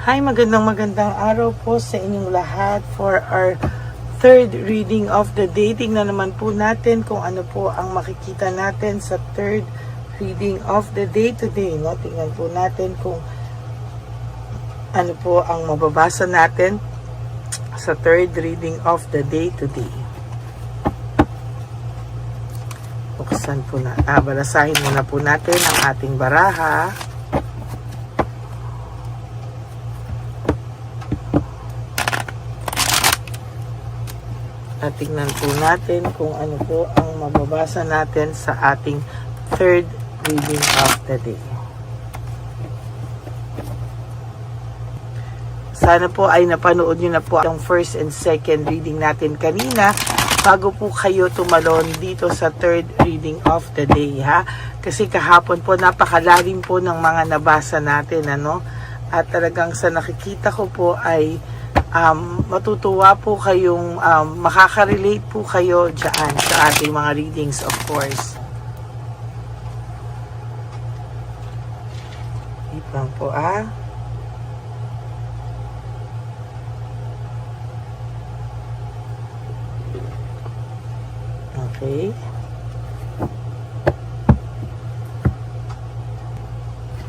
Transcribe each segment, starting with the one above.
Hi, magandang araw po sa inyong lahat for our third reading of the day. Tingnan naman po natin kung ano po ang makikita natin sa third reading of the day today. No? Tingnan po natin kung ano po ang mababasa natin sa third reading of the day today. Buksan po na. Balasahin muna po natin ang ating baraha. At tingnan po natin kung ano po ang mababasa natin sa ating third reading of the day. Sana po ay napanood nyo na po ang first and second reading natin kanina bago po kayo tumalon dito sa third reading of the day, ha? Kasi kahapon po napakalalim po ng mga nabasa natin, ano? At talagang sa nakikita ko po ay matutuwa po kayong makaka-relate po kayo dyan sa ating mga readings, of course. Wait lang po Okay.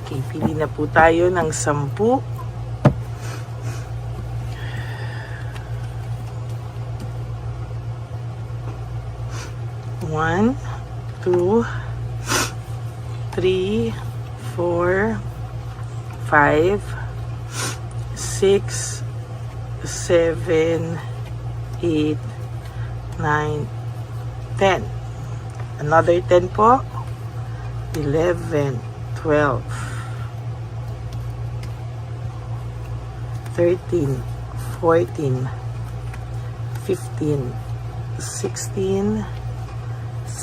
Okay, pili na po tayo ng 10. 1, 2, 3, 4, 5, 6, 7, 8, 9, 10. Another 10 po. 11, 12, 13, 14, 15, 16,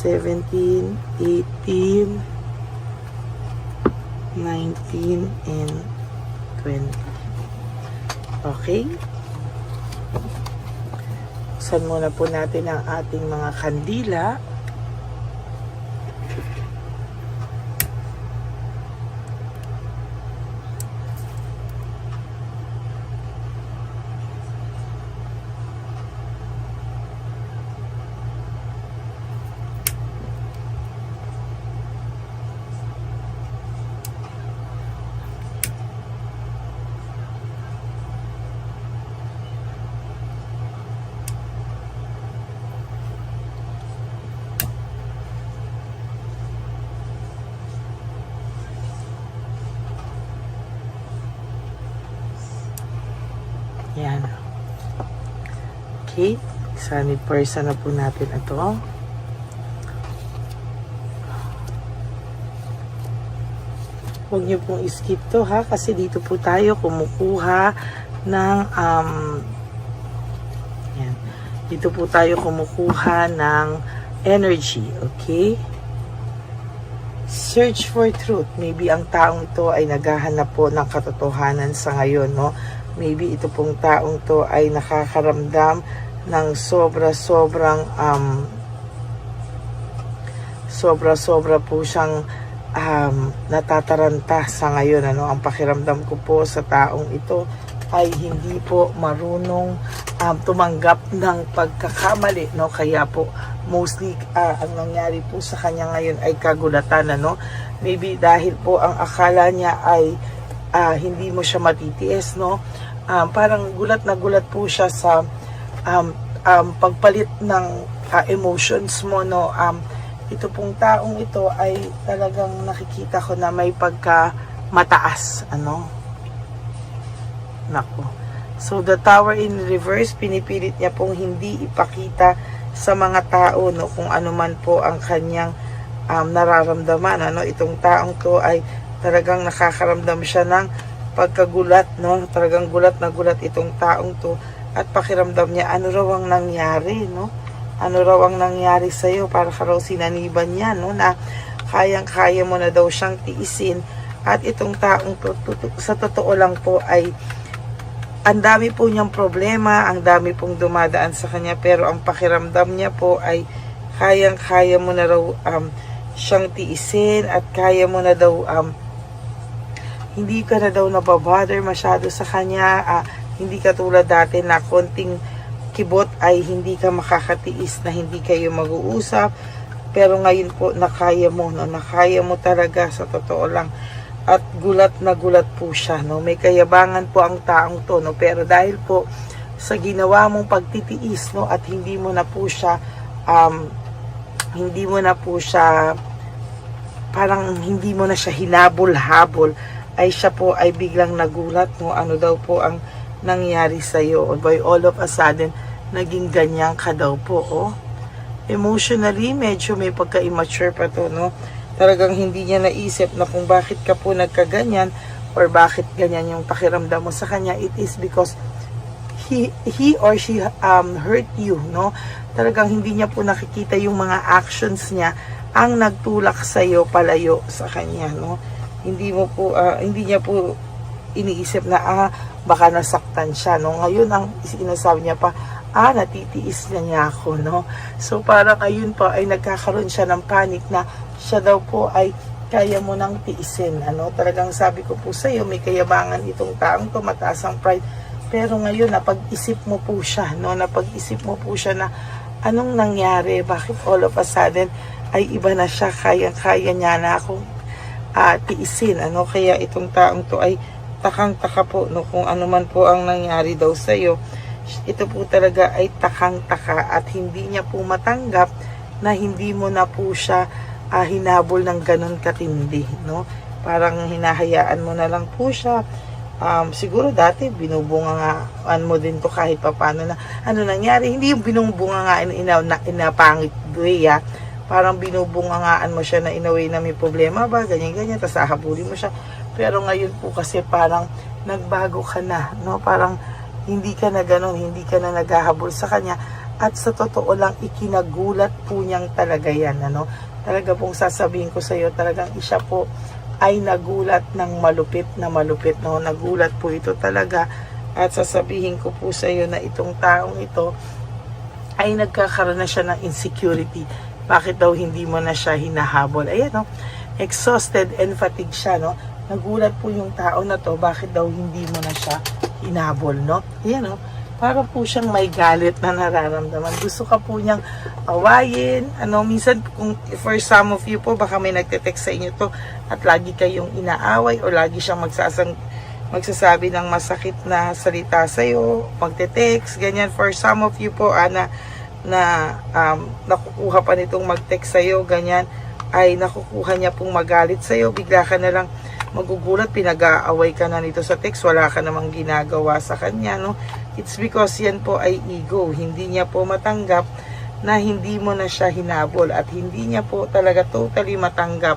17, 18, 19, and 20. Okay? Buksan muna po natin ang ating mga kandila. Yan. Okay. Sunny person na po natin ito. Huwag niyo pong skip to, ha, kasi dito po tayo kumukuha ng yan. Dito po tayo kumukuha ng energy, okay? Search for truth. Maybe ang taong ito ay naghahanap po ng katotohanan sa ngayon, no? Maybe ito pong taong to ay nakakaramdam ng sobra-sobra po siyang natataranta sa ngayon, ano? Ang pakiramdam ko po sa taong ito ay hindi po marunong tumanggap ng pagkakamali, no? Kaya po mostly ang nangyari po sa kanya ngayon ay kagulatan, ano? Maybe dahil po ang akala niya ay hindi mo siya matitiis, no? Parang gulat na gulat po siya sa pagpalit ng emotions mo, no? Ito pong taong ito ay talagang nakikita ko na may pagka mataas, ano? Nako. So the Tower in reverse, pinipilit niya pong hindi ipakita sa mga tao, no, kung ano man po ang kanyang nararamdaman, ano? Itong taong to ay talagang nakakaramdam siya ng pagkagulat, no? Talagang gulat na gulat itong taong to at pakiramdam niya ano raw ang nangyari, no? Ano raw ang nangyari sa iyo para ka raw sinaniban niya, no? Na kayang-kaya mo na daw siyang tiisin. At itong taong to, sa totoo lang po ay ang dami po niyang problema, ang dami pong dumadaan sa kanya, pero ang pakiramdam niya po ay kayang-kaya mo na raw siyang tiisin at kaya mo na daw hindi ka na daw nababother masyado sa kanya, hindi ka tulad dati na konting kibot ay hindi ka makakatiis na hindi kayo mag-uusap. Pero ngayon po, nakaya mo, no? Nakaya mo talaga, sa totoo lang. At gulat na gulat po siya, no? May kayabangan po ang taong to, no? Pero dahil po sa ginawa mong pagtitiis, no? At hindi mo na po siya, parang hindi mo na siya hinabol-habol, ay siya po ay biglang nagulat, no? Ano daw po ang nangyari sa'yo? Or by all of a sudden, naging ganyan ka daw po, oh. Emotionally, medyo may pagka-immature pa to, no? Talagang hindi niya naisip na kung bakit ka po nagkaganyan or bakit ganyan yung pakiramdam mo sa kanya. It is because he or she hurt you, no? Talagang hindi niya po nakikita yung mga actions niya ang nagtulak sa iyo palayo sa kanya, no? Hindi niya po iniisip na baka nasaktan siya, no? Ngayon ang sinasabi niya pa, natitiis na niya ako, no? So, parang ayun pa ay nagkakaroon siya ng panic na siya daw po ay kaya mo nang tiisin, ano? Talagang sabi ko po sa iyo, may kayabangan itong taong to, mataas ang pride. Pero ngayon, napag-isip mo po siya, no? Napag-isip mo po siya na anong nangyari? Bakit all of a sudden ay iba na siya, kaya niya na akong tiisin, ano? Kaya itong taong to ay takang-taka po, no? Kung ano man po ang nangyari daw sa iyo, ito po talaga ay takang-taka at hindi niya po matanggap na hindi mo na po siya hinabol ng ganun katindi, no? Parang hinahayaan mo na lang po siya. Siguro dati binubungangaan mo din to kahit papano na ano nangyari. Hindi yung binubungangaan inapangit way, parang binubungangaan mo siya na inaway na may problema ba, ganyan-ganyan, tapos hahabulin mo siya. Pero ngayon po kasi parang nagbago ka na, no? Parang hindi ka na ganun, hindi ka na naghahabol sa kanya. At sa totoo lang, ikinagulat po niyang talaga yan, ano? Talaga pong sasabihin ko sa iyo, talagang isa po ay nagulat ng malupit, no? Nagulat po ito talaga. At sasabihin ko po sa iyo na itong taong ito ay nagkakaroon na siya ng insecurity. Bakit daw hindi mo na siya hinahabol? Ayan, no? Exhausted and fatigued siya, no? Nagulat po yung tao na to, bakit daw hindi mo na siya hinabol, no? Ayan, no? Para po siyang may galit na nararamdaman. Gusto ka po niyang awayin. Ano, minsan, for some of you po, baka may nagte-text sa inyo to at lagi kayong inaaway o lagi siyang magsasabi ng masakit na salita sa'yo, magte-text, ganyan. For some of you po, nakukuha pa nitong mag-text sa'yo, ganyan, ay nakukuha niya pong magalit sa'yo, bigla ka na lang magugulat, pinag-aaway ka na nito sa text, wala ka namang ginagawa sa kanya, no? It's because yan po ay ego. Hindi niya po matanggap na hindi mo na siya hinabol at hindi niya po talaga totally matanggap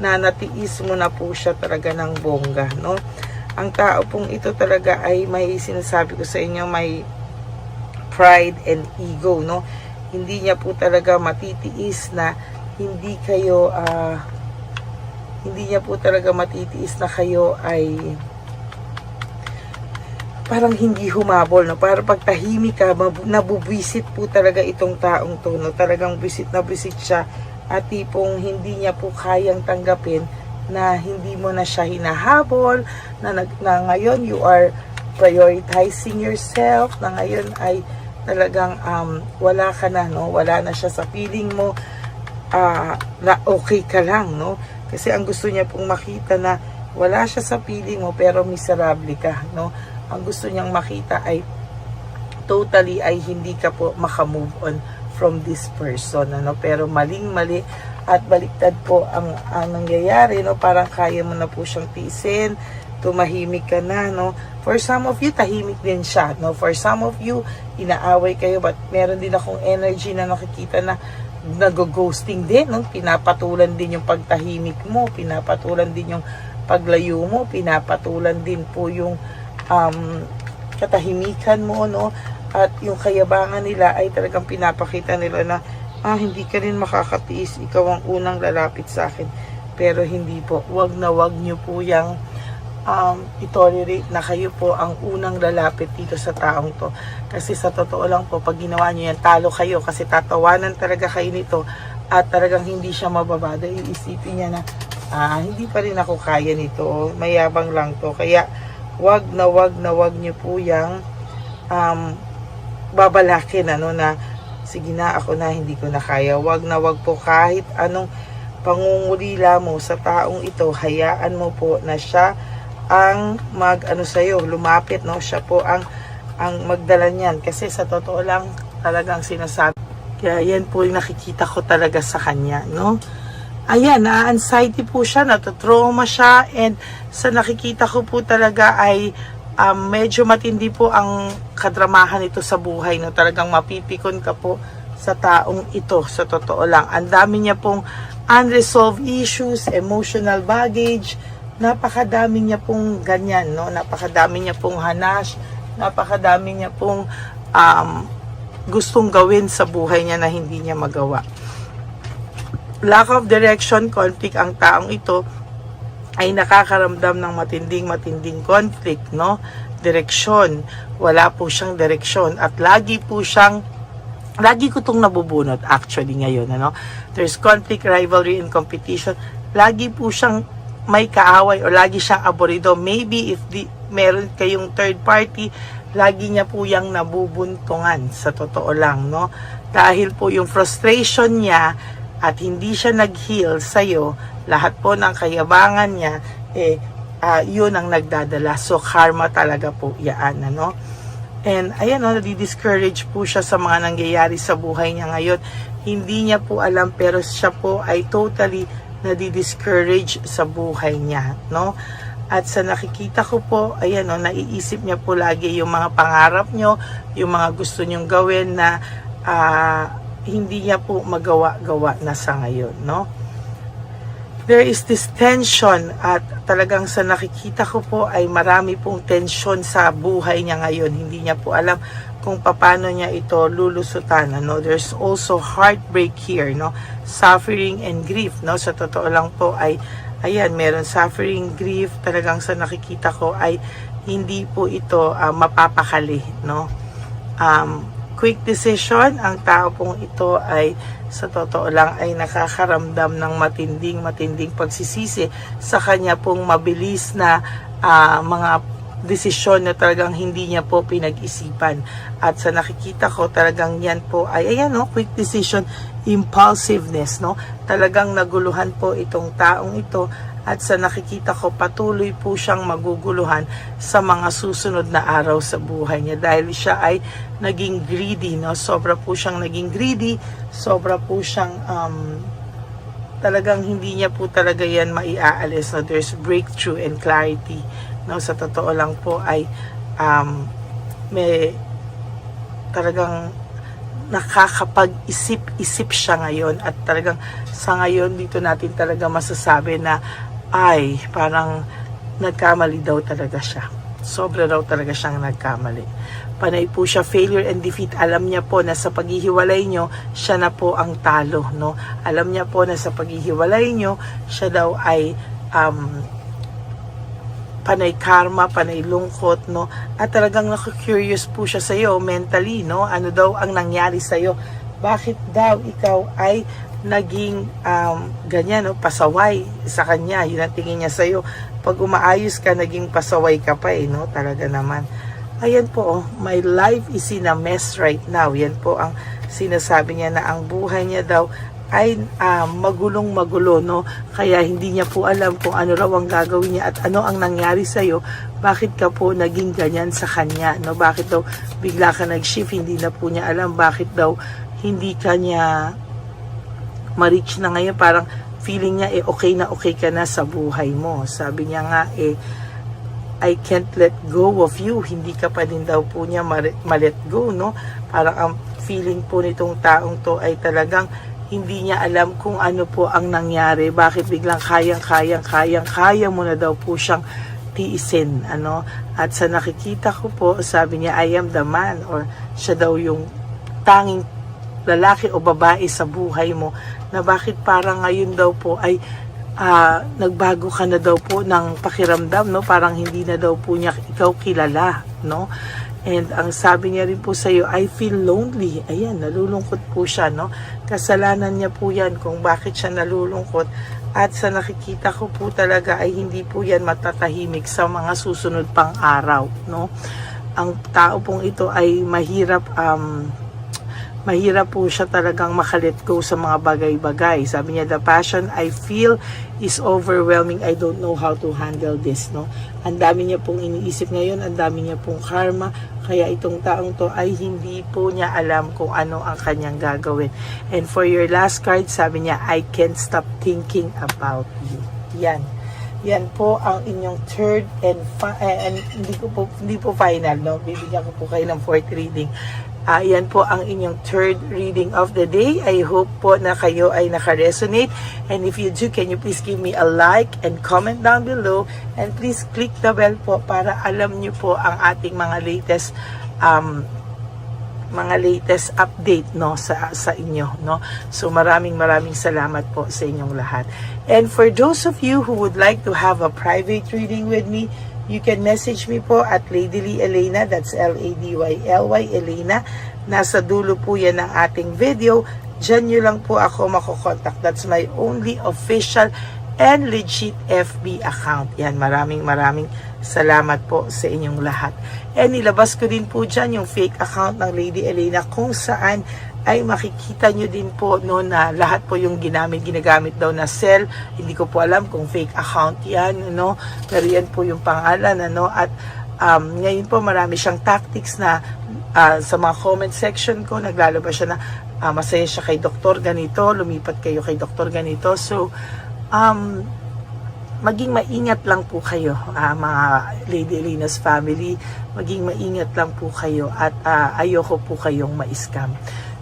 na natiis mo na po siya talaga ng bongga, no? Ang tao pong ito talaga ay may sinasabi ko sa inyo, may pride and ego, no? Hindi niya po talaga matitiis na hindi niya po talaga matitiis na kayo ay parang hindi humabol, no? Para pag tahimik ka, nabubwisit po talaga itong taong to, no? Talagang bisit na bisit siya at tipong hindi niya po kayang tanggapin na hindi mo na siya hinahabol, na ngayon you are prioritizing yourself, na ngayon ay talagang wala ka na, no? Wala na siya sa feeling mo, na okay ka lang, no? Kasi ang gusto niya pong makita na wala siya sa feeling mo pero miserable ka, no? Ang gusto niyang makita ay totally ay hindi ka po makamove on from this person, ano? Pero maling-mali at baliktad po ang nangyayari, no? Parang kaya mo na po siyang tiisin, tumahimik ka na, no? For some of you, tahimik din siya, no? For some of you, inaaway kayo, but meron din akong energy na nakikita na nag-ghosting din, no? Pinapatulan din yung pagtahimik mo, pinapatulan din yung paglayo mo, pinapatulan din po yung katahimikan mo, no? At yung kayabangan nila ay talagang pinapakita nila na hindi ka rin makakatiis, ikaw ang unang lalapit sa akin. Pero hindi po, wag na wag nyo po yung itolerate na kayo po ang unang lalapit dito sa taong to. Kasi sa totoo lang po, pag ginawa nyo yan, talo kayo kasi tatawanan talaga kayo nito at talagang hindi siya mababada. Iisipin niya na hindi pa rin ako kaya nito, mayabang lang to, kaya wag niyo po yang babalakin na sige na, ako na, hindi ko na kaya. Wag po, kahit anong pangungulila mo sa taong ito, hayaan mo po na siya ang sa'yo, lumapit, siya po ang magdala niyan, kasi sa totoo lang talagang sinasabi. Kaya yan po yung nakikita ko talaga sa kanya, Ayan, na-anxiety po siya, natotrauma siya, and sa nakikita ko po talaga ay medyo matindi po ang kadramahan ito sa buhay, talagang mapipikon ka po sa taong ito, sa totoo lang. Ang dami niya pong unresolved issues, emotional baggage, napakadami niya pong ganyan, napakadami niya pong hanash, napakadami niya pong gustong gawin sa buhay niya na hindi niya magawa. Lack of direction, conflict, ang taong ito ay nakakaramdam ng matinding conflict, direksyon. Wala po siyang direksyon at lagi ko itong nabubunot actually ngayon, There's conflict, rivalry, and competition. Lagi po siyang may kaaway o lagi siyang aborido. Maybe if meron kayong third party, lagi niya po yung nabubuntungan, sa totoo lang, Dahil po yung frustration niya at hindi siya nag-heal sa'yo, lahat po ng kayabangan niya, yun ang nagdadala. So, karma talaga po yan, And, ayan, nadi-discourage po siya sa mga nangyayari sa buhay niya ngayon. Hindi niya po alam, pero siya po ay totally nadi-discourage sa buhay niya, At sa nakikita ko po, ayan, naiisip niya po lagi yung mga pangarap niyo, yung mga gusto niyong gawin na, hindi niya po magawa na sa ngayon, There is this tension at talagang sa nakikita ko po ay marami pong tension sa buhay niya ngayon. Hindi niya po alam kung paano niya ito lulusutan, There's also heartbreak here, Suffering and grief, Sa totoo lang po ay, ayan, meron suffering, grief, talagang sa nakikita ko ay hindi po ito mapapakali, Quick decision, ang tao pong ito ay sa totoo lang ay nakakaramdam ng matinding pagsisisi sa kanya pong mabilis na mga desisyon na talagang hindi niya po pinag-isipan. At sa nakikita ko talagang yan po ay ayan, quick decision, impulsiveness, Talagang naguluhan po itong taong ito. At sa nakikita ko, patuloy po siyang maguguluhan sa mga susunod na araw sa buhay niya dahil siya ay naging greedy, Sobra po siyang naging greedy, sobra po siyang talagang hindi niya po talaga yan maiaalis, There's breakthrough and clarity, Sa totoo lang po ay may talagang nakakapag-isip siya ngayon at talagang sa ngayon dito natin talaga masasabi na ay parang nagkamali daw talaga siya. Sobra daw talaga siyang nagkamali. Panay po siya failure and defeat. Alam niya po na sa paghihiwalay nyo, siya na po ang talo, Alam niya po na sa paghihiwalay nyo, siya daw ay panay karma, panay lungkot, At talagang naku-curious po siya sa iyo mentally, Ano daw ang nangyari sa iyo? Bakit daw ikaw ay naging ganyan, pasaway sa kanya? Yun ang tingin niya sa iyo. Pag umaayos ka, naging pasaway ka pa, Talaga naman. Ayan po, my life is in a mess right now. Yan po ang sinasabi niya na ang buhay niya daw ay magulong-magulo, Kaya hindi niya po alam kung ano raw ang gagawin niya at ano ang nangyari sa iyo. Bakit ka po naging ganyan sa kanya, Bakit daw bigla ka nag-shift? Hindi na po niya alam bakit daw hindi ka niya ma-reach na ngayon. Parang feeling niya okay na okay ka na sa buhay mo. Sabi niya nga I can't let go of you. Hindi ka pa din daw po niya ma-let go, Parang ang feeling po nitong taong to ay talagang hindi niya alam kung ano po ang nangyari. Bakit biglang kaya mo na daw po siyang tiisin, At sa nakikita ko po, sabi niya, I am the man, or siya daw yung tanging lalaki o babae sa buhay mo, na bakit parang ngayon daw po ay nagbago ka na daw po ng pakiramdam, Parang hindi na daw po niya ikaw kilala, And ang sabi niya rin po sa iyo, I feel lonely. Ayan, nalulungkot po siya, Kasalanan niya po yan kung bakit siya nalulungkot. At sa nakikita ko po talaga ay hindi po yan matatahimik sa mga susunod pang araw, no? Ang tao pong ito ay mahirap po siya talagang makalet go sa mga bagay-bagay. Sabi niya, the passion I feel is overwhelming. I don't know how to handle this, no? Ang dami niya pong iniisip ngayon, ang dami niya pong karma, kaya itong taong to ay hindi po niya alam kung ano ang kanyang gagawin. And for your last card, sabi niya, I can't stop thinking about you. Yan po ang inyong third and hindi po final, no? Bibigyan ko po kayo ng fourth reading. Yan po ang inyong third reading of the day. I hope po na kayo ay naka-resonate. And if you do, can you please give me a like and comment down below. And please click the bell po para alam nyo po ang ating mga latest update, no, sa inyo, no. So maraming salamat po sa inyong lahat. And for those of you who would like to have a private reading with me, you can message me po at Ladyly Elena, that's Ladyly Elena. Nasa dulo po yan ng ating video. Diyan nyo lang po ako makokontak. That's my only official and legit FB account. Yan, maraming salamat po sa inyong lahat. And nilabas ko din po dyan yung fake account ng Lady Elena kung saan ay makikita nyo din po, no, na lahat po yung ginagamit daw na cell. Hindi ko po alam kung fake account yan, no, pero yan po yung pangalan, ano. At ngayon po marami siyang tactics na sa mga comment section ko naglalabas siya na masaya siya kay doktor ganito, lumipat kayo kay doktor ganito. So maging maingat lang po kayo, mga Lady Elena's family. Maging maingat lang po kayo at ayoko po kayong ma-scam.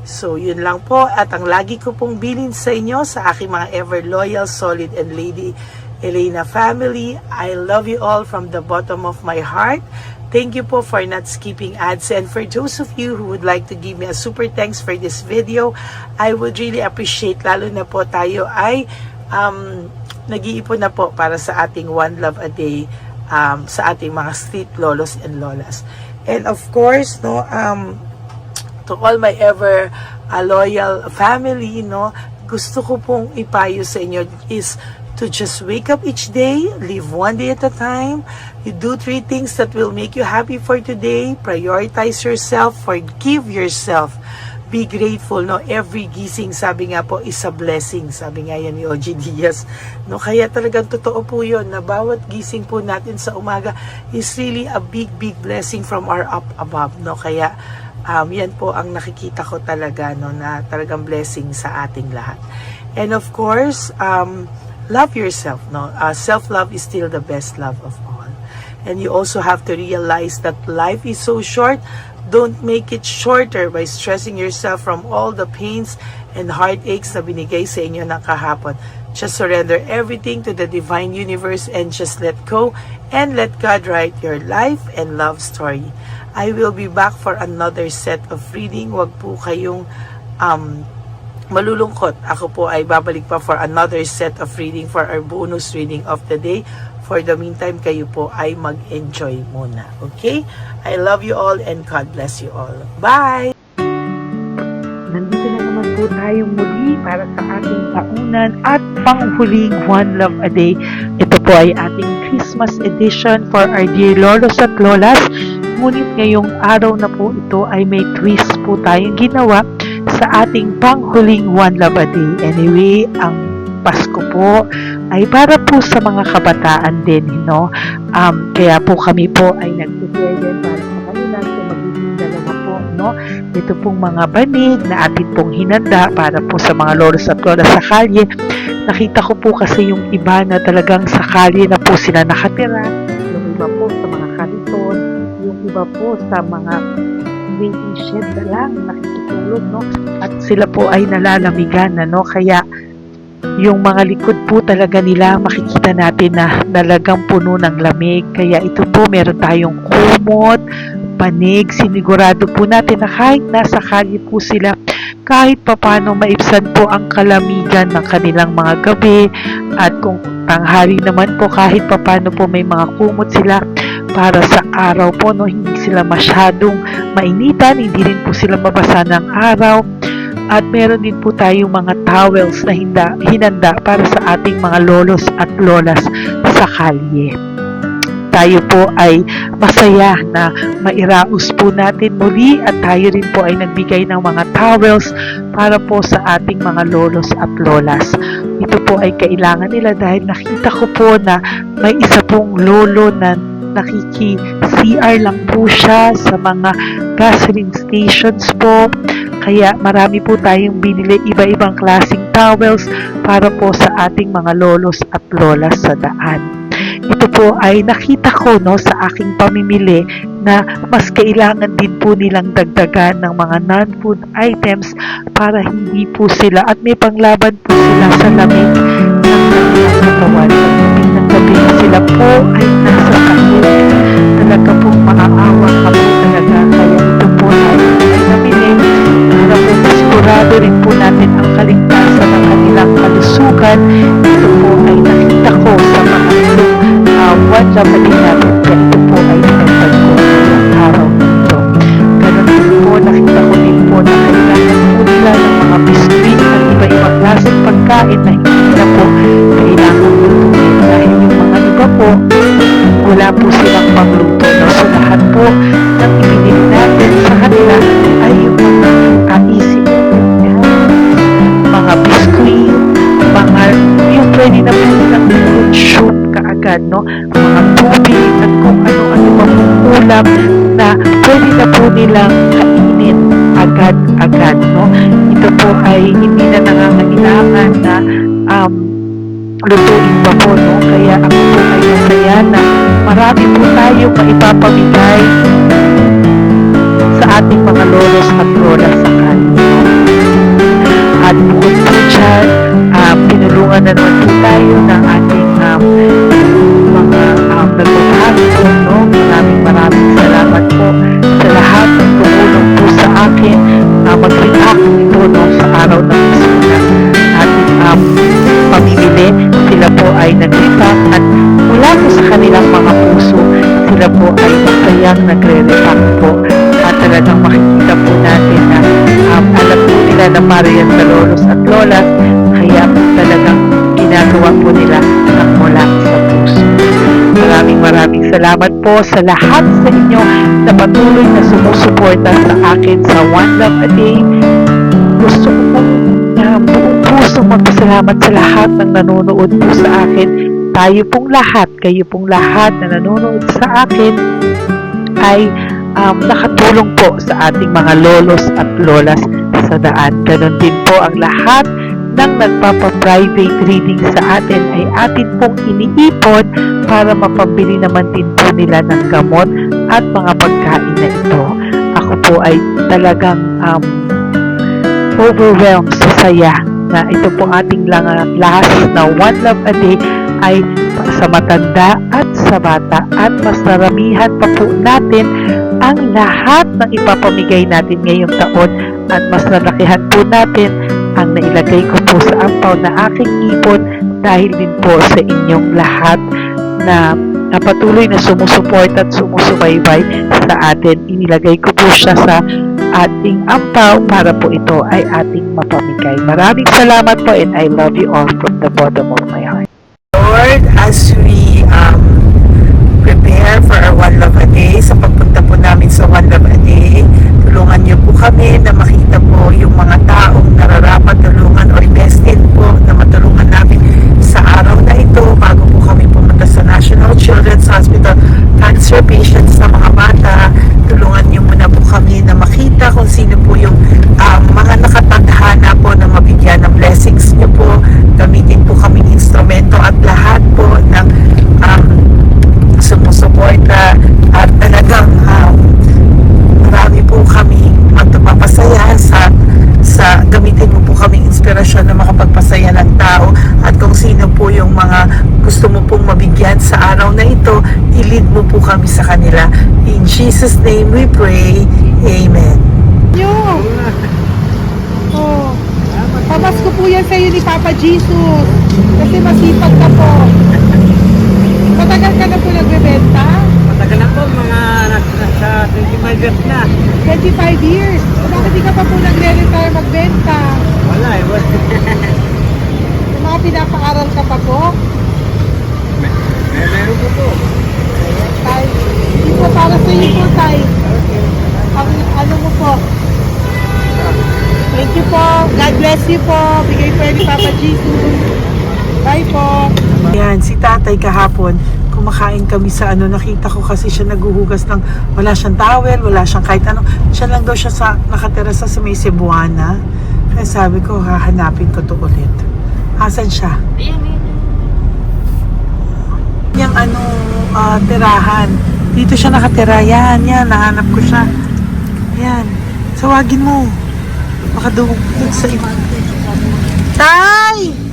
So, yun lang po. At ang lagi ko pong bilin sa inyo, sa aking mga ever loyal, solid, and Lady Elena family, I love you all from the bottom of my heart. Thank you po for not skipping ads. And for those of you who would like to give me a super thanks for this video, I would really appreciate, lalo na po tayo ay nag-iipon na po para sa ating One Love a Day, sa ating mga street lolos and lolas. And of course, no, to all my ever loyal family, no, gusto ko pong ipayo sa inyo is to just wake up each day, live one day at a time. You do 3 things that will make you happy for today. Prioritize yourself, forgive yourself. Be grateful, no? Every gising, sabi nga po, is a blessing. Sabi nga yan ni O.G. Diaz. No? Kaya talagang totoo po yun, na bawat gising po natin sa umaga is really a big blessing from our up above, no? Kaya, yan po ang nakikita ko talaga, no? Na talagang blessing sa ating lahat. And of course, love yourself, no? Self-love is still the best love of all. And you also have to realize that life is so short. Don't make it shorter by stressing yourself from all the pains and heartaches na binigay sa inyo ng kahapon. Just surrender everything to the divine universe and just let go and let God write your life and love story. I will be back for another set of reading. Wag po kayong malulungkot. Ako po ay babalik pa for another set of reading for our bonus reading of the day. For the meantime, kayo po ay mag-enjoy muna. Okay? I love you all and God bless you all. Bye! Nandito na naman po tayong muli para sa ating taunan at panghuling One Love a Day. Ito po ay ating Christmas edition for our dear lolos at lolas. Ngunit ngayong araw na po ito ay may twist po tayong ginawa sa ating panghuling One Love a Day. Anyway, ang Pasko po ay para po sa mga kabataan din, no? Kaya po kami po ay nag-prepare din para sa kanila. So magiging dalawa po, no? Ito pong mga banig na atin pong hinanda para po sa mga lolos at lola sa kalye. Nakita ko po kasi yung iba na talagang sa kalye na po sila nakatira. Yung iba po sa mga kariton. Yung iba po sa mga waiting shed na lang nakikitulog, no? At sila po ay nalalamigan, no? Kaya yung mga likod po talaga nila makikita natin na talagang puno ng lamig. Kaya ito po meron tayong kumot, panig. Sinigurado po natin na kahit nasa kalye po sila, kahit papano maibsan po ang kalamigan ng kanilang mga gabi. At kung tanghali naman po, kahit papano po may mga kumot sila para sa araw po, no? Hindi sila masyadong mainitan, hindi rin po sila mabasa ng araw. At meron din po tayong mga towels na hinanda para sa ating mga lolos at lolas sa kalye. Tayo po ay masaya na mairaos po natin muli at tayo rin po ay nagbigay ng mga towels para po sa ating mga lolos at lolas. Ito po ay kailangan nila dahil nakita ko po na may isa pong lolo na nakiki-CR lang po siya sa mga gasoline stations po. Kaya marami po tayong binili iba-ibang klaseng towels para po sa ating mga lolos at lolas sa daan. Ito po ay nakita ko sa aking pamimili na mas kailangan din po nilang dagdagan ng mga non-food items para hindi po sila at may panglaban po sila sa lamig ng kanilang katawan. Pagdating ng gabi sila po ay nasa kahit talaga pong maaawa ka po talaga. Kaya ito po ay nabili para po sigurado rin po natin ang kaligtasan ng kanilang kalusugan. Ito po ay nakita ko sa mga one job na din natin kaya ito po ay pinagpag ko ng araw nito. Ganun din po, nakita ko din po na kailangan po nila ng mga biscuit at iba-ibang klaseng pagkain na hindi na po kailangan lutuin dahil yung mga iba po wala po silang pangluto. So lahat po ng ibinili natin sa kanila ay yung mga easy mga biscuit, mga yung pwede na po nilang fruit soup kaagad, mga tubig at kung ano-ano pa pong ulam na pwede na po nilang kainin agad-agad, Ito po ay hindi na nangangailangan na lutuin pa po, Kaya ako po ay masaya na marami po tayong maipapamigay sa ating mga lolos at lolas sa kanila. At bukod po dyan, pinulungan na naman po tayo ng ating mga nagpapahapon, Maraming salamat po sa lahat ng tumulong po sa akin mag-react ito sa araw ng Bisuna. Ating pamimili, sila po ay nag-react at mula po sa kanilang mga puso, sila po ay masayang nagre-react po. At talagang makikita po natin na alam po nila na para yan sa lolos at lolas, kaya talagang ginagawa po nila ang mula sa puso. Maraming salamat po sa lahat sa inyo na patuloy na sumusuporta sa akin sa One Love a Day. Gusto ko pong buong puso magpasalamat sa lahat ng nanonood po sa akin. Tayo pong lahat, kayo pong lahat na nanonood sa akin ay nakatulong po sa ating mga lolos at lolas sa daan. Ganon din po ang lahat ng nagpapa-private reading sa atin ay atin pong iniipon para mapambili naman din po nila ng gamot at mga pagkain na ito. Ako po ay talagang overwhelmed sa saya na ito po ating last na One Love a Day ay sa matanda at sa bata at mas naramihan pa po natin ang lahat ng ipapamigay natin ngayong taon at mas nalakihan po natin ang nailagay ko po sa ampaw na aking ipon dahil din po sa inyong lahat na patuloy na sumusuport at sumusubaybay sa atin. Inilagay ko po siya sa ating ampaw para po ito ay ating mapamigay. Maraming salamat po and I love you all from the bottom of my heart. Lord, as we prepare for our One Love a Day, sa pagpunta po namin sa One Love a Day, tulungan niyo po kami na makita po yung mga taong nararapat tulungan or destined po na matulungan namin sa araw na ito bago po kami pumunta sa National Children's Hospital cancer patients na mga bata. Tulungan niyo muna po kami na makita kung sino po yung mga nakatadhana po na mabigyan ng blessings niyo po. Gamitin po kaming instrumento at lahat po ng sumusuporta at talagang marami po kami magpapasaya sa gamitin mo po kaming inspirasyon na makapagpasaya ng tao at kung sino po yung mga gusto mo pong mabigyan sa araw na ito, i-lead mo po kami sa kanila. In Jesus' name we pray. Amen. Pamas ko po yan sa'yo ni Papa Jesus kasi masipag ka po. Matagal ka na po nagbebenta? Matagal na po, mga nasa 25 years na. 25 years. Bakit di ka pa po nagre-retire magbenta? Wala eh. Yung mga pinapaaral ka pa po? Meron ko po. Tay, hindi po para sa iyo po, Tay. Ang ano mo po? Thank you po. God bless you po. Bigay po yan ni Papa Jesus. Bye po. Yan, si tatay kahapon, kumakain kami sa nakita ko kasi siya naguhugas ng, wala siyang towel, wala siyang kahit ano. Siya lang daw siya nakatira sa may Cebuana. Kaya sabi ko, hahanapin ko to ulit. Asan siya? Yung tirahan. Dito siya nakatira. Yan, nahanap ko siya. Yan. Tawagin mo. Baka doon sa iba. Tay!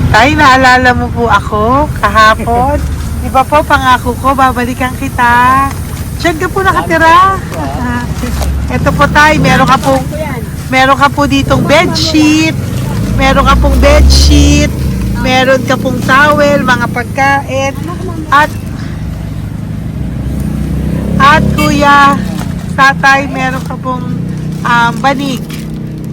Tay, naalala mo po ako kahapon? Di ba po, pangako ko, babalikan kita. Diyan ka po nakatira. Ito po tay, meron ka po ditong bedsheet. Meron ka pong bedsheet. Meron ka pong towel, mga pagkain. At kuya, tatay, meron ka pong banig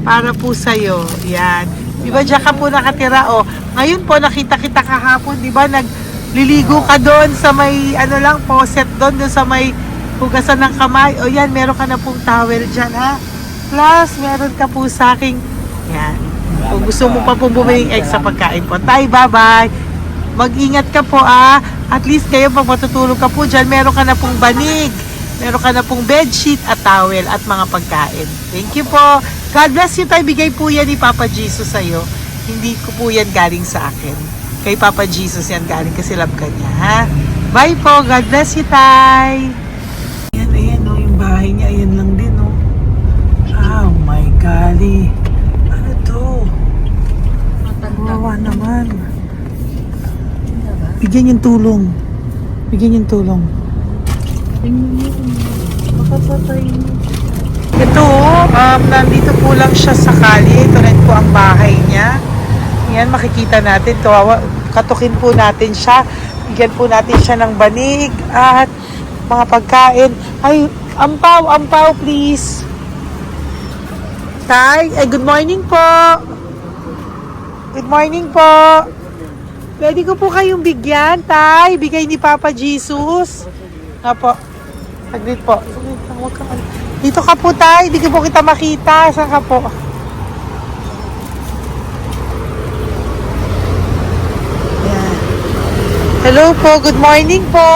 para po sa'yo. Yan. Di ba diyan ka po nakatira? O, ngayon po nakita kita kahapon, di ba nagliligo ka doon sa may faucet doon sa may hugasan ng kamay. O yan, meron ka na pong towel dyan ha. Plus, meron ka po sa aking, yan. Kung gusto mo pa pong bumili ng extra pagkain po. Tay, bye-bye. Mag-ingat ka po At least kayo pag matutulog ka po dyan, meron ka na pong banig. Meron ka na pong bedsheet at towel at mga pagkain. Thank you po. God bless you, tay. Bigay po yan ni Papa Jesus sa'yo. Hindi ko po yan galing sa akin. Kay Papa Jesus yan galing kasi love ka niya, ha? Bye po. God bless you, tay. Ayan, yung bahay niya. Ayan lang din, Oh my golly. Ano to? Kawawa naman. Bigyan yung tulong. Ito, nandito po lang siya sa kalye. Ito rin po ang bahay niya. Yan, makikita natin. Katukin po natin siya. Bigyan po natin siya ng banig at mga pagkain. Ay, ampaw, please. Tay, good morning po. Good morning po. Pwede ko po kayong bigyan, tay. Bigay ni Papa Jesus. Apo. Saglit po. Dito ka po, tay. Hindi ko po kita makita. Saan ka po? Yan. Hello po. Good morning po.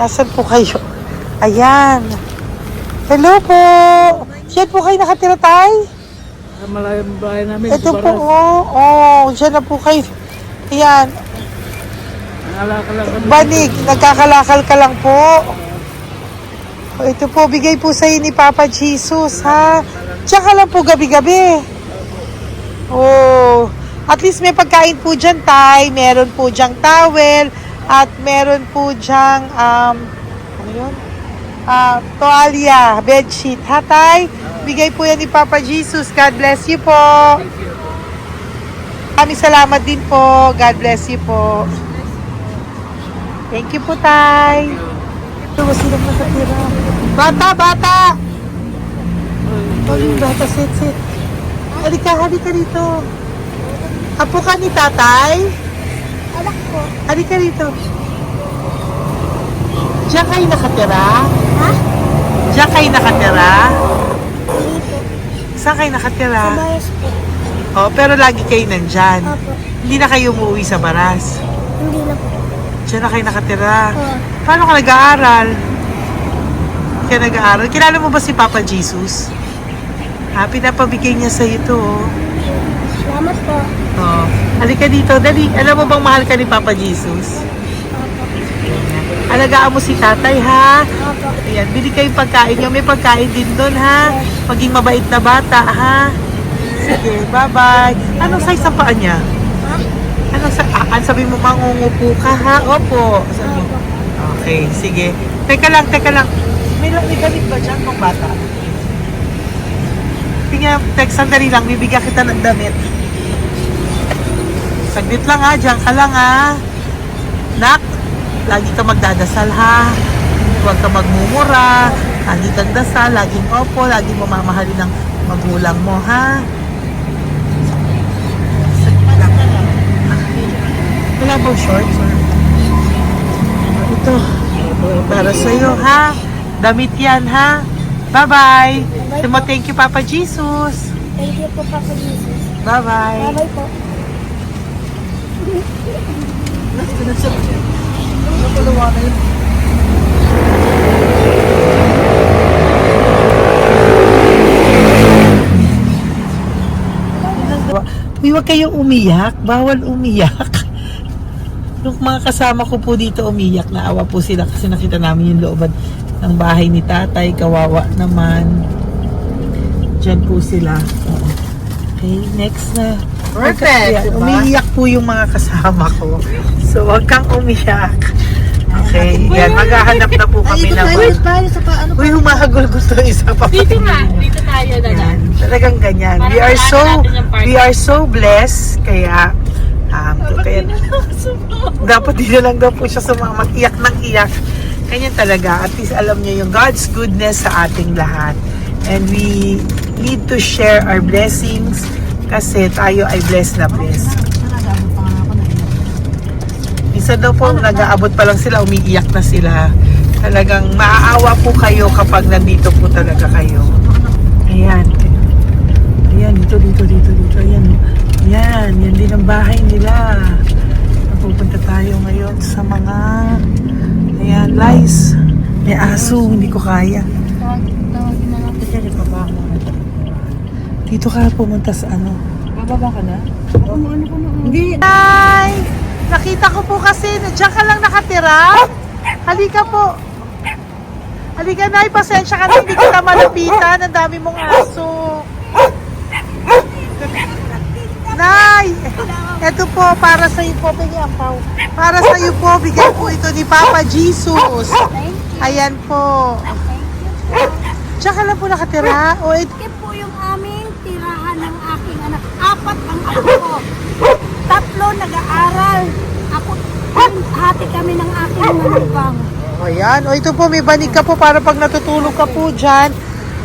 Nasaan po kayo? Ayan. Hello po. Diyan po kayo nakatira, tay? Malayang bahay namin. Ito po, diyan na po kayo. Ayan. Banig, nagkakalakal ka lang po. Ito po, bigay po sa'yo ni Papa Jesus, ha? Diyan ka lang po gabi-gabi. At least may pagkain po dyan, tay. Meron po dyang towel. At meron po dyang, toalya, bedsheet. Ha, tay? Bigay po yan ni Papa Jesus. God bless you po. Maraming salamat din po. God bless you po. Thank you po, tay. Ito, silang nakatira. Bata! Yung bata, sit. Halika dito. Apo ka ni tatay? Anak ko. Halika dito. Diyan kayo nakatira? Ha? Diyan kayo nakatira? Dito. Saan kayo nakatira? Bayas po. Pero lagi kayo nandyan. Opo. Hindi na kayo umuwi sa Baras. Hindi na po. Diyan na kayo nakatira. Oo. Paano ka nag-aaral? Kaya nag-aaral. Kilala mo ba si Papa Jesus? Pinapabigay niya sa'yo ito. Salamat po. Halika dito. Dali. Alam mo bang mahal ka ni Papa Jesus? Alagaan mo si tatay, ha? Opo. Ayan, bili kayong pagkain nyo. May pagkain din doon, ha? Maging mabait na bata, ha? Sige, bye-bye. Anong size ang paa niya? Ha? Sabi mo, mangungupo ka, ha? Opo. Sabi mo. Okay, sige. Teka lang. May gamit ba dyan pang bata? Tingnan, sandali lang. Bibigyan kita ng damit. Saglit. Saglit lang ha, diyan ka lang ha. Nak, lagi ka magdadasal ha. Huwag ka magmumura. Lagi kang dasal, laging opo, lagi mo mamahalin ng magulang mo ha. Saglit lang. Wala bang shorts? Ito, para sa'yo ha. Damit yan ha. Bye-bye. Thank you, Papa Jesus. Thank you po, Papa Jesus. Bye-bye. Bye-bye po. Uy, huwag kayong umiyak. Bawal umiyak. Yung mga kasama ko po dito umiyak, naawa po sila kasi nakita namin yung looban ng bahay ni tatay. Kawawa naman. Diyan po sila. Okay, next na. Perfect, diba? Umiiyak po yung mga kasama ko. So, huwag kang umiyak. Okay, yan. Maghahanap na po kami ng... Uy, humahagol gusto isa pa. Dito tayo na lang. Talagang ganyan. We are so blessed. Kaya, dapat di na lang daw po siya sumama. Iyak ng iyak. Ganyan talaga. At least alam niyo yung God's goodness sa ating lahat. And we need to share our blessings kasi tayo ay blessed na blessed. Minsan daw po, nag-aabot pa lang sila, umiiyak na sila. Talagang maaawa po kayo kapag nandito po talaga kayo. Ayan. Ayan, dito. Ayan. Yan din ang bahay nila. Pupunta tayo ngayon sa mga ayan, lice. May aso, hindi ko kaya. Tawagin na lang. Dito ka pumunta sa ano? Bababa ka na? Hindi. Hi! Nakita ko po kasi, diyan ka lang nakatira. Halika po. Halika, Nay, pasensya ka na, hindi kita malapitan. Ang dami mong aso. Nay! Ito po, para sa iyo po, bigyan po. Para sa iyo po, bigyan po ito ni Papa Jesus. Ayan po. Diyan ka lang po nakatira. O, ito. Ito po yung aming tirahan ng aking anak. 4 ang anak ko. 3 nag-aaral. Ako, hati kami ng aking manugang. Ayan. O, ito po, may banig ka po para pag natutulog ka po dyan.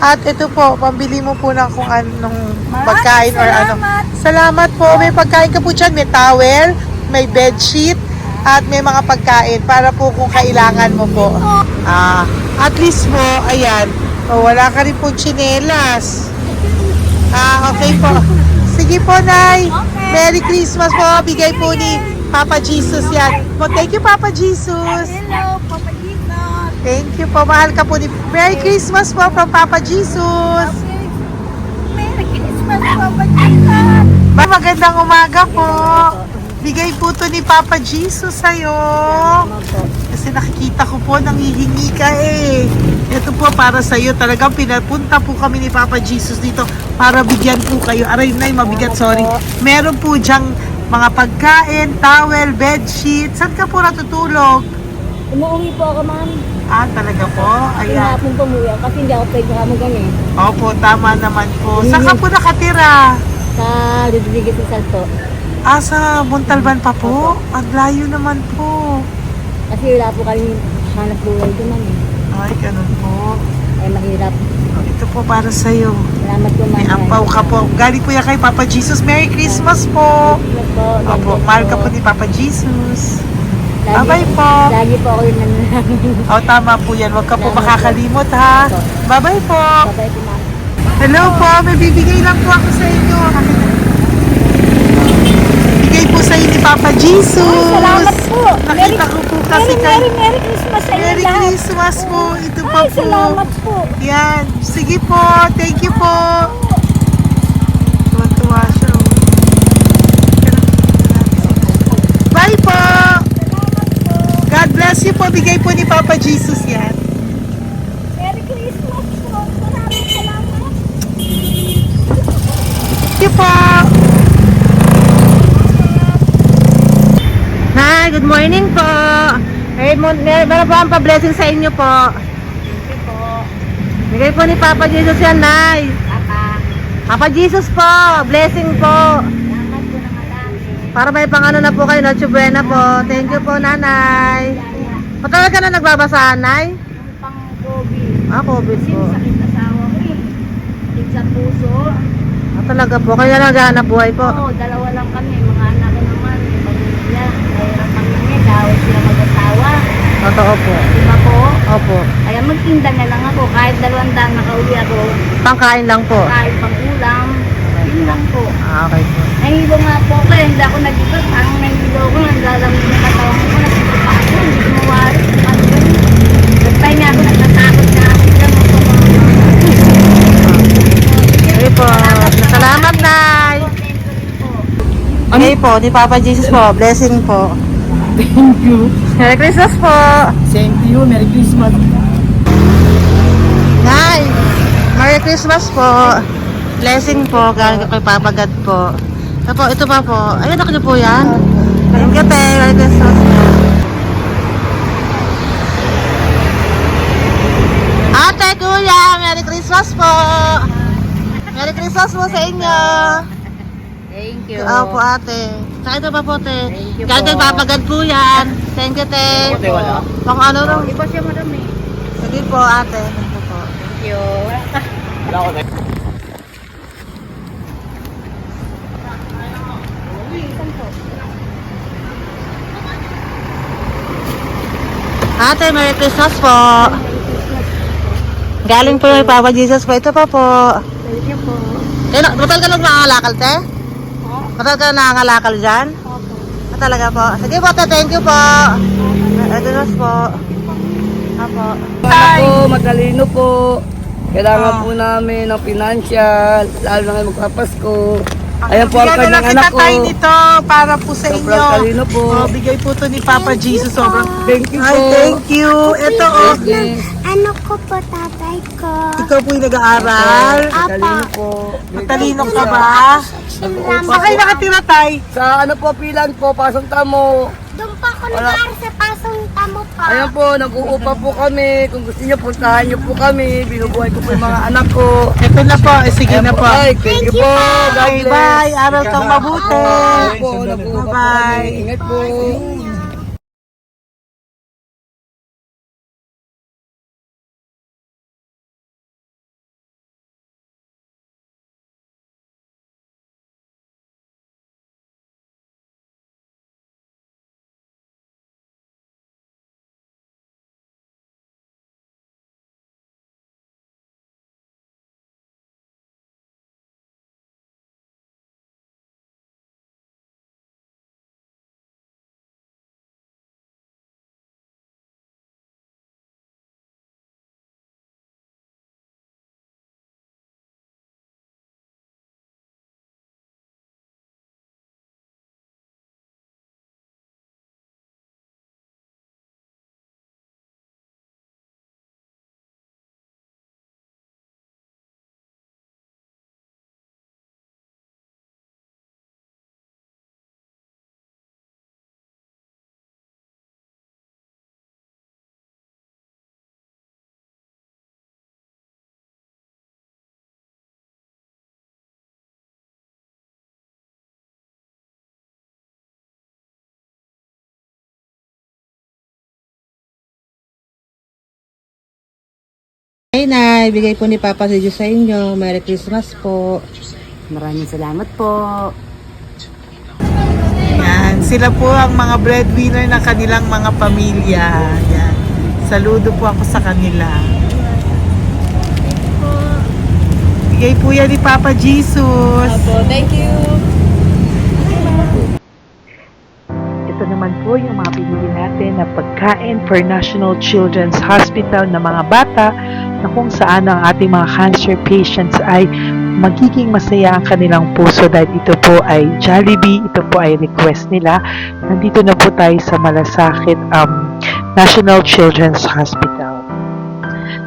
At ito po, pambili mo po ng kung anong pagkain or ano. Salamat po. May pagkain ka po dyan. May towel, may bedsheet, at may mga pagkain para po kung kailangan mo po. At least po, ayan. O, wala ka rin po tsinelas. Okay po. Sige po, Nay. Merry Christmas po. Bigay po ni Papa Jesus yan. Thank you, Papa Jesus. Hello, Papa Jesus. Thank you po. Mahal ka po ni... Merry Christmas po from Papa Jesus. Merry Christmas, Papa Jesus. Magandang umaga po. Bigay po to ni Papa Jesus sa'yo. Kasi nakikita ko po, nanghihingi ka eh. Ito po para sa'yo. Talagang pinapunta po kami ni Papa Jesus dito para bigyan po kayo. Aray, Nay, mabigat, sorry. Meron po dyang mga pagkain, towel, bedsheet. Saan ka po natutulog? Umuwi po ako, ma'am. Talaga po? Ayan. Hinapon po umuwi ako kasi hindi ako pwede hamugan eh. Opo, tama naman po. Saan ka po nakatira? Sa Rodriguez ng Salto. Sa Montalban pa po? Ang layo naman po. Kasi wala po kami hanap buhay doon, ma'am eh. Ay, ganun po. Ay, mahirap. Ito po para sa'yo. Salamat po, ma'am. May ampaw ka po. Galing po yan kay Papa Jesus. Merry Christmas po. Opo, mahal ka po ni Papa Jesus. Bye-bye po. Lagi po ako yung nananangin. Tama po yan. Huwag ka po makakalimot ha. Bye-bye po. Bye-bye po, ma'am. Hello po. May bibigay lang po ako sa inyo. Bigay po sa inyo ni Papa Jesus. Salamat po. Nakita ko po kasi kayo. Merry Christmas sa inyo Merry lahat. Christmas po. Ito pa Ay, po. salamat po. Yan. Sige po. Thank you po. Tuwa-tuwa siya. Bye po. God bless you po. Bigay po ni Papa Jesus yan. Merry Christmas po. Maraming salamat. Thank you po. Hi, good morning po. Meron po ang pa-blessing sa inyo po. Thank you po. Bigay po ni Papa Jesus yan, Nay. Papa. Papa Jesus po, blessing po. Salamat po ng marami. Para may pang-ano na po kayo, Noche Buena po. Thank you po, nanay. Matagal ka na nagbabasahan, nay? Pang COVID. COVID Kasi po. sakit asawa ko eh. Sakit sa puso. Talaga po, kaya naghahanap buhay po. Oo, dalawa lang kami. Mga anak ko naman, may pamilya. Mahirap kami dahil sila mag-asawa. Totoo po. Diba po? Opo. Kaya magtinda na lang ako. Kahit 200 nakauwi ako. Pangkain lang po. Kahit pang ulam. Yun lang po. Okay po. Nahilo nga po ako. Hindi ako nag-iba. Parang nahilo ko. Naglalamig yung katawan ko. Nagsipa ako. Hindi ko mawari. Nagpay nga ako. Nagtatakot nga ako. Sila mo po mga Okay po. Salamat, nay. Okay po, ni Papa Jesus po. Blessing po. Thank you. Merry Christmas po. Same to you. Merry Christmas. Nay, Merry Christmas po. Blessing po, galing kay Papa God po. Ito pa po. Ayun, ako niyo po yan. Thank you, te. Merry Christmas po. Ate, kuya, Merry Christmas po. Merry Christmas po sa inyo. Thank you. Po, ate. Saka ito pa po, te. Thank you Galing kay po. Papa God po yan. Thank you, te. Ate, wala. Pang ano lang. Iba siya madami. Sige po, ate. Thank you po. Thank you. Wala ko. Ate, Merry Christmas po. Galing po kay Papa Jesus po. Ito pa po. Thank you po. Batal ka nangangalakal, te? Batal ka nangangalakal dyan? Talaga po. Sige po, te. Thank you po. Merry Christmas po. Apo. Anak ko, matalino po. Kailangan po namin ng financial, lalo na ngayon magpapasko. Ayan po ang Bigyan na lang kanyang kita anak ko. tayo nito para po sa inyo. Sobrang talino po. Bigay po to ni Papa Jesus. Sobrang Thank you Ay, po. thank you. Ito, oh. Yes, Ano ko po tatay ko? Ikaw po yung nag-aaral. matalino po. Matalino ka ba? Saan kayo nakatira, tay? Sa ano po, pilan po, pasong tamo. Doon pa ako nag-aaral sa pasong tamo pa. Ayan po, nag-uupa po kami. Kung gusto niyo, puntahan niyo po kami. Binubuhay ko po yung mga anak ko. Ito na po. Sige na po. Ay, thank you po. God Bye, bless. bye. Aral kang mabuti. Ayan po, nag-uupa po Bye-bye. kami. Ingat po. Hey, Nay. Bigay po ni Papa Jesus sa inyo. Merry Christmas po. Maraming salamat po. Yan. Sila po ang mga breadwinner ng kanilang mga pamilya. Yan. Saludo po ako sa kanila. Bigay po yan ni Papa Jesus. Thank you. Ito naman po yung mga pinili natin na pagkain for National Children's Hospital na mga bata na kung saan ang ating mga cancer patients ay magiging masaya ang kanilang puso dahil ito po ay Jollibee, ito po ay request nila. Nandito na po tayo sa Malasakit National Children's Hospital.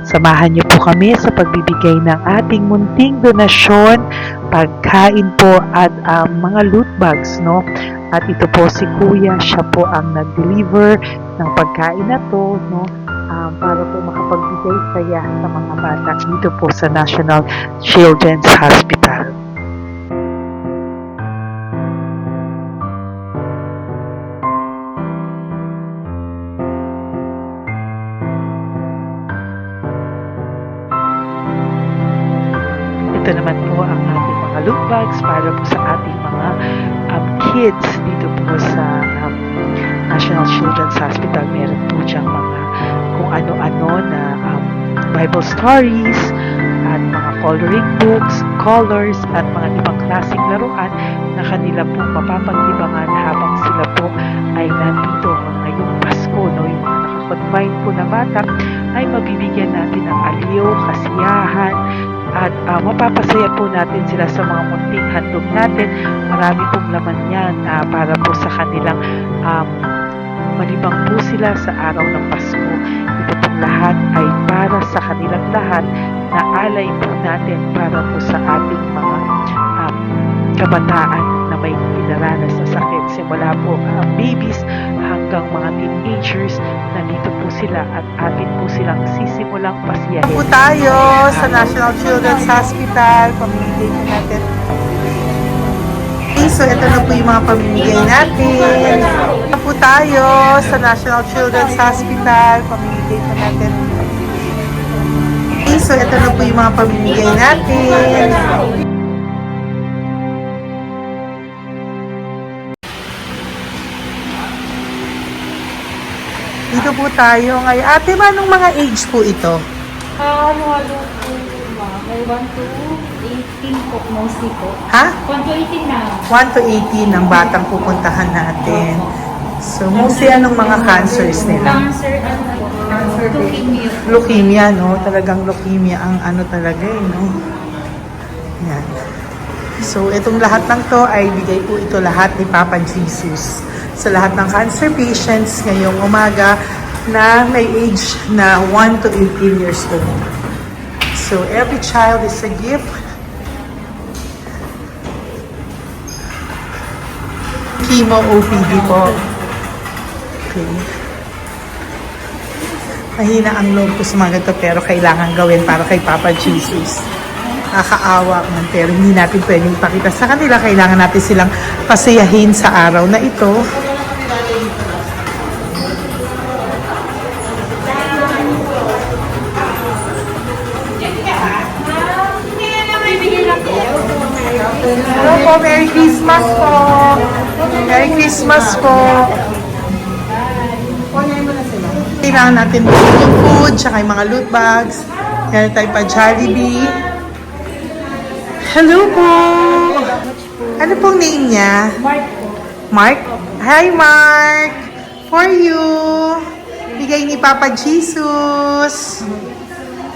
Samahan niyo po kami sa pagbibigay ng ating munting donasyon, pagkain po at mga loot bags, no? At ito po si Kuya, siya po ang nag-deliver ng pagkain na to, no? Para po makapagbigay saya sa mga bata dito po sa National Children's Hospital. bags para po sa ating mga kids dito po sa National Children's Hospital. Meron po diyang mga kung ano-ano na Bible stories at mga coloring books, colors at mga ibang klaseng laruan na kanila po mapapaglibangan habang sila po ay nandito ngayong Pasko. No? Yung mga nakakonfine po na bata ay mabibigyan natin ng aliw, kasiyahan, at mapapasaya po natin sila sa mga munting handog natin. Marami pong laman yan para po sa kanilang malibang po sila sa araw ng Pasko. Ito pong lahat ay para sa kanilang lahat na alay po natin para po sa ating mga kabataan na may pinaranas na sakit. Simula po babies hanggang mga teenagers, nandito po sila at atin po silang sisimulang pasiyahin. Po tayo sa National Children's Hospital. Pamimigay po natin. Okay, so ito na po yung mga pamimigay natin. Ito po tayo sa National Children's Hospital. Pamimigay po natin. Okay, so ito na po yung mga pamimigay natin. Dito po tayo ngayon. Ate, anong mga age po ito? Halo-halo po ba? May 1 to 18 po, mostly po. Ha? 1 to 18 na. 1 to 18 ang batang pupuntahan natin. So, mostly anong mga cancers nila? Cancer, ano po? Leukemia. Leukemia, no? Talagang leukemia ang ano talaga eh, no? Yan. So, itong lahat ng to ay bigay po ito lahat ni Papa Jesus sa lahat ng cancer patients ngayong umaga na may age na 1 to 18 years old. So, every child is a gift. Chemo OPD po. Okay. Mahina ang loob ko sa mga ganito pero kailangan gawin para kay Papa Jesus. Nakakaawa man pero hindi natin pwedeng ipakita sa kanila. Kailangan natin silang pasayahin sa araw na ito. Hello po, Merry Christmas po. Merry Christmas po. Kailangan natin yung food, tsaka yung mga loot bags. Meron tayo pa Jollibee. Hello po. Ano pong name niya? Mark. Hi, Mark. For you. Bigay ni Papa Jesus.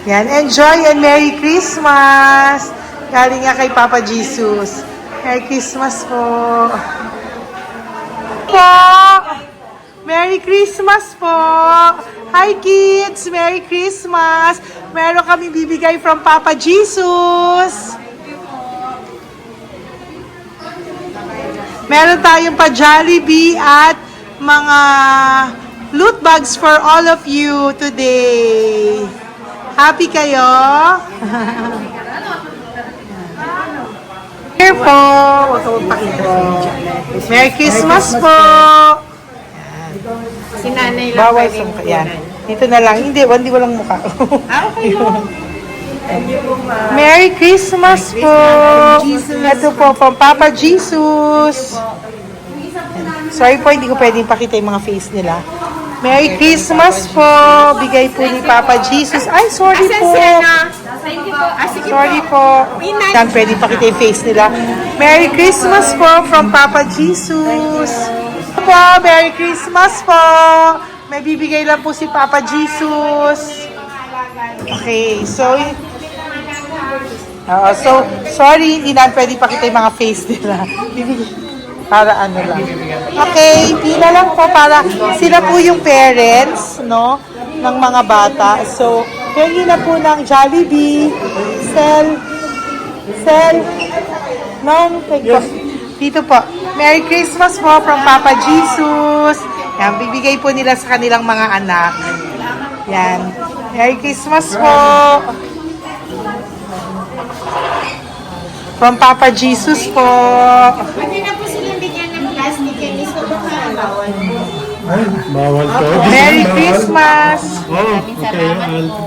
Yan, enjoy and Merry Christmas. Galing nga kay Papa Jesus. Merry Christmas po. Merry Christmas po. Hi kids, Merry Christmas. Meron kami bibigay from Papa Jesus. Meron tayong pa Jollibee at mga loot bags for all of you today. Happy kayo? Here po. Merry Christmas po. Si nanay lang Bawal sa mukha. Yan. Ito na lang. Hindi, walang mukha. Okay lang. Merry Christmas po. Ito po, from Papa Jesus. Sorry po, hindi ko pwedeng pakita yung mga face nila. Merry Christmas po. Bigay po ni Papa Jesus. Ay, sorry po. Sorry po. Yan, pwedeng pakita yung face nila. Merry Christmas po from Papa Jesus. Po, Merry Christmas po. May bibigay lang po si Papa Jesus. Okay, so sorry, hindi na pwede pakita yung mga face nila. Para ano lang. Okay, pila lang po para sila po yung parents, no, ng mga bata. So, hingi na po ng Jollibee, Sel, dito po. Merry Christmas po from Papa Jesus. Yan, bibigay po nila sa kanilang mga anak. Yan. Merry Christmas po. From Papa Jesus po. Pwede na po silang bigyan ng plastic candies ko baka bawal po. Ay, bawal to. Merry Christmas. Oh, okay.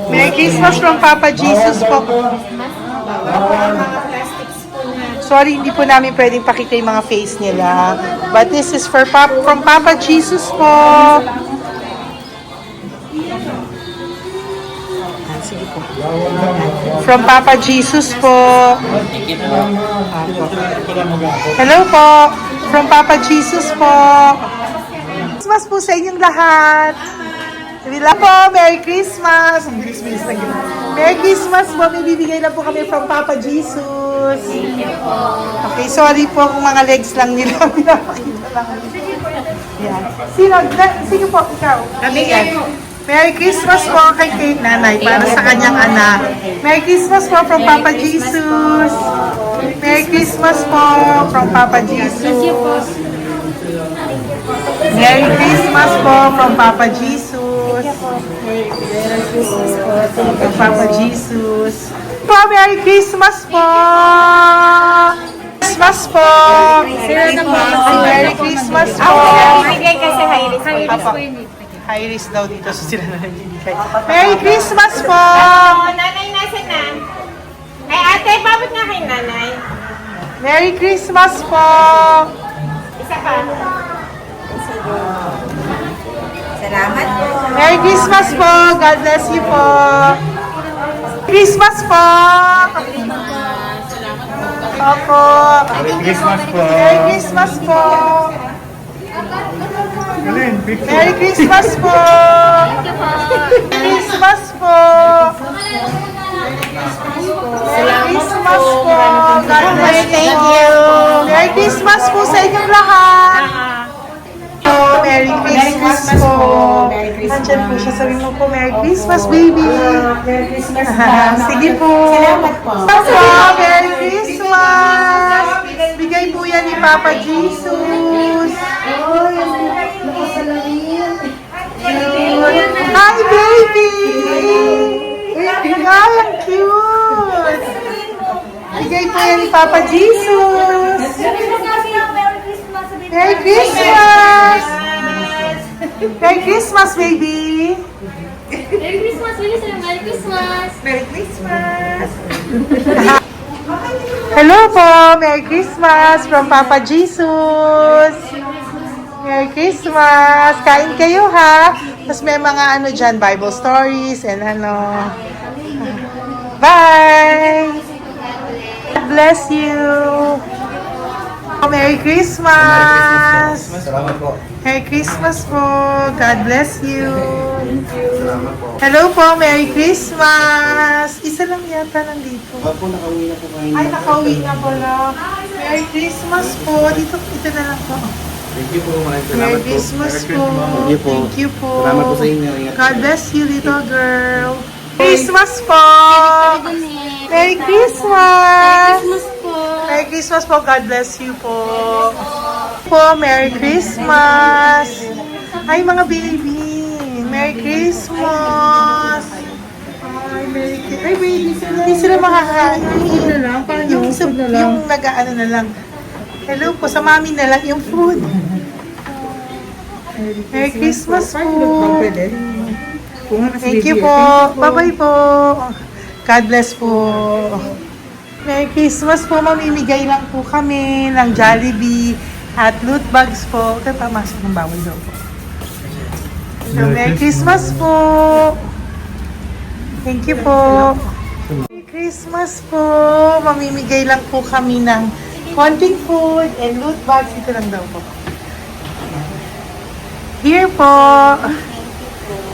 Merry Christmas from Papa Jesus po. Bawal mga plastics po na Sorry, hindi po namin pwedeng pakita yung mga face nila. But this is from Papa Jesus po. Sige po. From Papa Jesus po. Hello po. From Papa Jesus po. Christmas po sa inyong lahat. Wala po, Merry Christmas! Merry Christmas po, may bibigay na po kami from Papa Jesus. Okay, sorry po kung mga legs lang nila. Pinapakita lang. Yan. Sige po, ikaw. Merry Christmas po kay nanay para sa kanyang anak. Merry Christmas po from Papa Jesus. Merry Christmas po from Papa Jesus. Merry Christmas po from Papa Jesus. Merry Christmas po from Papa Jesus. Merry Christmas po. Christmas po. Merry Christmas po. Bigay kasi Iris. Iris po yun eh. Iris daw dito so sila na nagbibigay. Merry Christmas po. Nanay, nasa na? Ay, ate, babot nga kay nanay. Merry Christmas po. Isa pa. Salamat po. Merry Christmas po. God bless you po. Christmas po. Opo. Merry Christmas po. Merry Christmas po. Merry Christmas po. Christmas po. Merry Christmas po. God bless you. Merry Christmas po sa inyong lahat. Merry Christmas po. Nandiyan po siya. Sabi mo po, Merry Christmas, baby. Merry Christmas. Sige po. Salamat po. Merry Christmas. Bigay po yan ni Papa Jesus. Hi, baby! Hi, ang cute! Bigay po yan ni Papa Jesus. Merry Christmas! Merry Christmas, baby! Merry Christmas, Willis. Merry Christmas. Merry Christmas! Hello po! Merry Christmas from Papa Jesus! Merry Christmas! Kain kayo ha! Tapos may mga ano dyan, Bible stories and ano. Bye! God bless you! Merry Christmas! Salamat po. Merry Christmas po! God bless you! Hello po! Merry Christmas! Isa lang yata nandito. Opo, nakauwi na po kayo. Ay, nakauwi na pala. Merry Christmas po! Dito na lang po. Thank you po. Maraming salamat Merry po. Christmas po. Thank you po. Thank you po. Salamat po sa inyo. Ingat God bless you, little girl. Christmas po. Merry Christmas. Merry Christmas po. God bless you po. Merry Christmas. Ay, mga baby. Merry Christmas. Ay, Merry Christmas. Ay, baby. Hindi sila makakain. Yung isa, yung nag-ano na lang. Hello po, sa mami na lang yung food. Merry Christmas po. Thank you po. Bye-bye po. God bless po. Merry Christmas po. Mamimigay lang po kami ng Jollibee at loot bags po. Kaya pamasok ng bawal daw po. So, Merry Christmas po. Thank you po. Merry Christmas po. Mamimigay lang po kami ng konting food and loot bags. Ito lang daw po. Here po.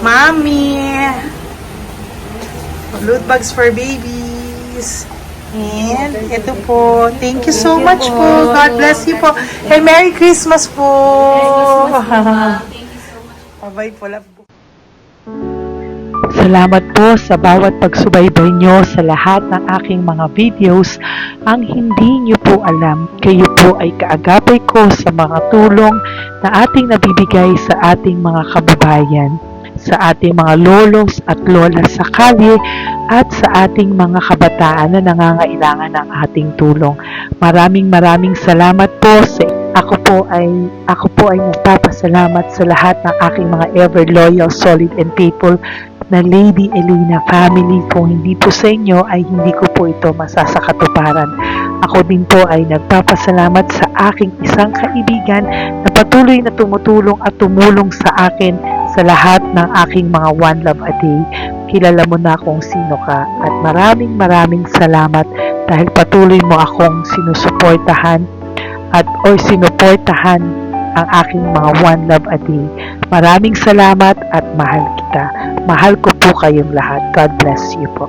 Mommy. Loot bags for babies. And ito po. Thank you so much po. God bless you po. And Merry Christmas po. Bye-bye po. Love po. Salamat po sa bawat pagsubaybay nyo sa lahat ng aking mga videos. Ang hindi nyo po alam, kayo po ay kaagapay ko sa mga tulong na ating nabibigay sa ating mga kababayan, sa ating mga lolos at lolas sa kalye at sa ating mga kabataan na nangangailangan ng ating tulong. Maraming salamat po sa ako po ay nagpapasalamat sa lahat ng aking mga ever loyal, solid and faithful na Lady Elena family. Kung hindi po sa inyo ay hindi ko po ito masasakatuparan. Ako din po ay nagpapasalamat sa aking isang kaibigan na patuloy na tumutulong at tumulong sa akin sa lahat ng aking mga One Love a Day. Kilala mo na kung sino ka at maraming salamat dahil patuloy mo akong sinusuportahan or sinuportahan ang aking mga One Love a Day. Maraming salamat at mahal kita. Mahal ko po kayong lahat. God bless you po.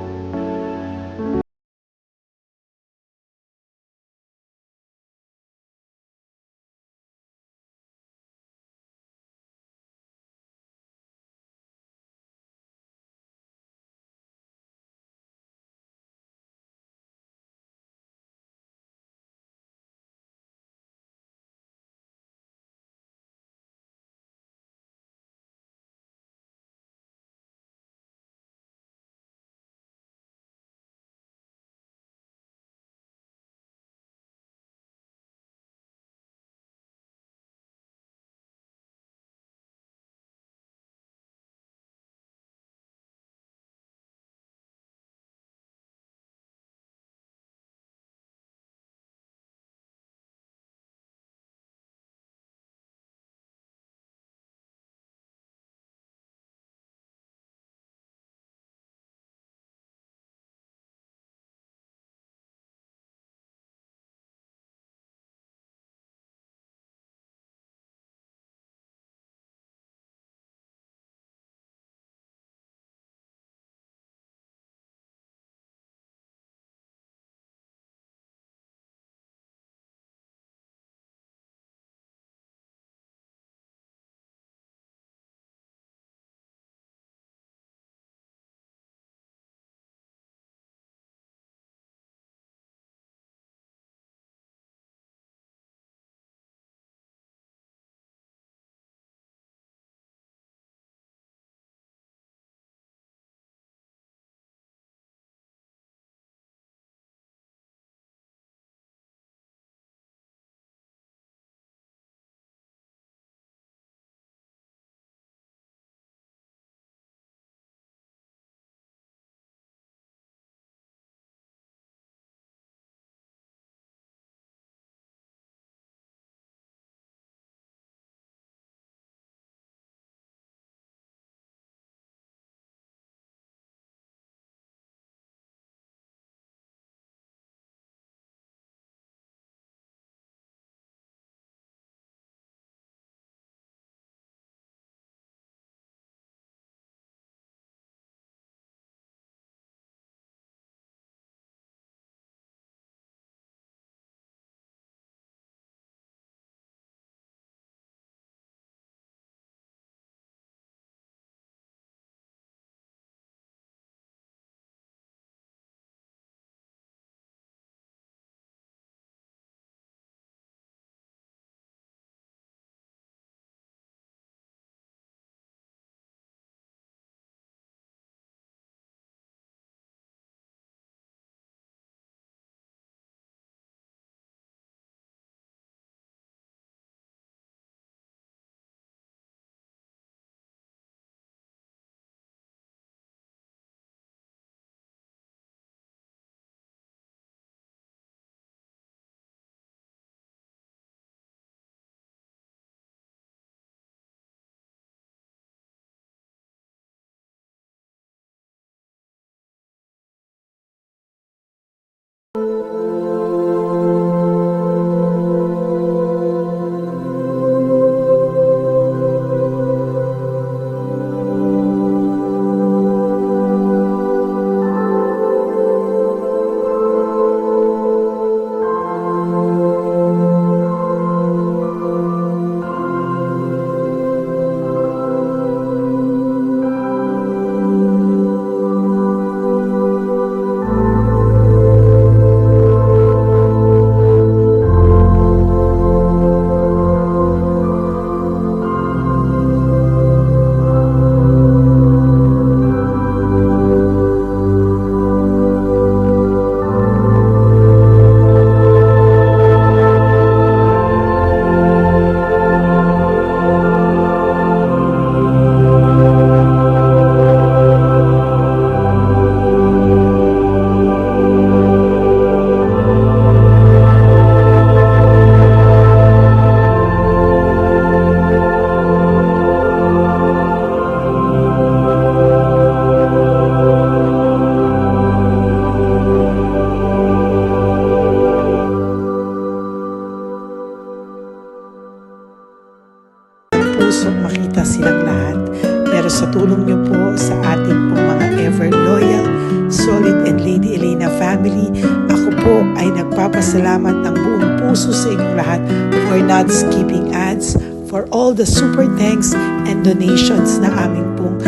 gustong makita silang lahat. Pero sa tulong niyo po sa ating pong mga ever loyal, solid and Lady Elena family, ako po ay nagpapasalamat ng buong puso sa inyong lahat for not skipping ads, for all the super thanks and donations na aming pong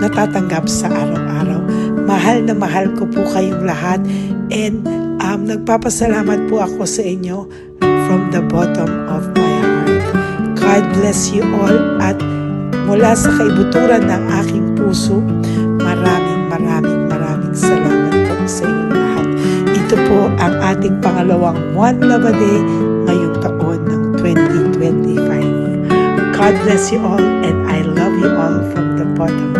natatanggap sa araw-araw. Mahal na mahal ko po kayong lahat, and nagpapasalamat po ako sa inyo from the bottom of my heart. God bless you all, at mula sa kaibuturan ng aking puso, maraming salamat po sa inyong lahat. Ito po ang ating pangalawang One Love a Day ngayong taon ng 2025. God bless you all, and I love you all from the bottom